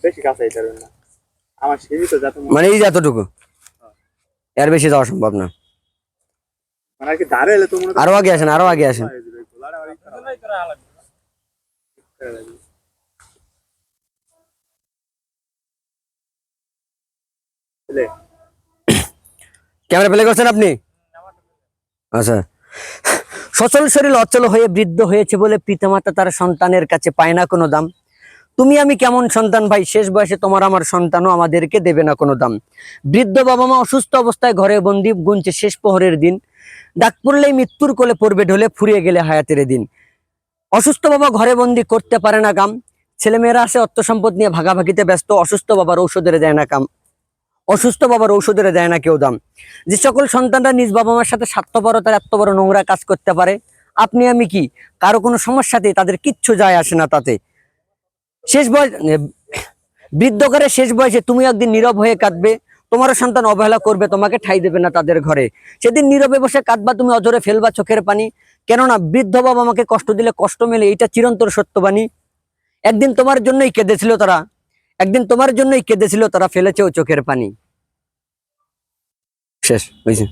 বেশি কাছে যেতে পারবেন না, আমার সীমিত যত মানে এই যে এতটুকু, এর বেশি যাওয়া সম্ভব না। মানে আর কি ধারে এলে তো মনে আরো আগে আসেন, আরো আগে আসেন। ক্যামেরা প্লে করছেন আপনি? আচ্ছা। সচল শরীর অচল হয়ে বৃদ্ধ হয়েছে বলে পিতামাতা তার সন্তানের কাছে পায় না কোনো দাম। তুমি আমি কেমন সন্তান ভাই, শেষ বয়সে তোমার আমার সন্তানও আমাদেরকে দেবে না কোনো দাম। বৃদ্ধ বাবা মা অসুস্থ অবস্থায় ঘরে বন্দি, গুনছে শেষ প্রহরের দিন। ডাক পড়লেই মৃত্যুর কোলে পড়বে ঢলে, ফুরিয়ে গেলে হায়াতের দিন। অসুস্থ বাবা ঘরে বন্দি, করতে পারে না কাম। ছেলেমেয়েরা আসে অর্থ সম্পদ নিয়ে ভাগাভাগিতে ব্যস্ত, অসুস্থ বাবার ঔষধের দেয় না কাম। অসুস্থ বাবার ঔষধের দেয় না কেউ দাম। যে সকল সন্তানরা নিজ বাবা মার সাথে স্বার্থপরতার এত বড় নোংরা কাজ করতে পারে, আপনি আমি কি কারো কোনো সমস্যাতে তাদের কিচ্ছু যায় আসে না তাতে। শেষ বয়স বৃদ্ধ করে শেষ বয়সে তুমি একদিন নীরব হয়ে কাঁদবে, তোমারও সন্তান অবহেলা করবে, তোমাকে ঠাঁই দেবে না তাদের ঘরে। সেদিন নীরবে বসে কাঁদবা, তুমি অঝরে ফেলবা চোখের পানি। কেননা বৃদ্ধ বাবা আমাকে কষ্ট দিলে কষ্ট মেলে, এইটা চিরন্তর সত্যবাণী। একদিন তোমার জন্যই কেঁদেছিল তারা, একদিন তোমার জন্যই কেঁদেছিল তারা, ফেলেছেও চোখের পানি। শেষ হয়েছে।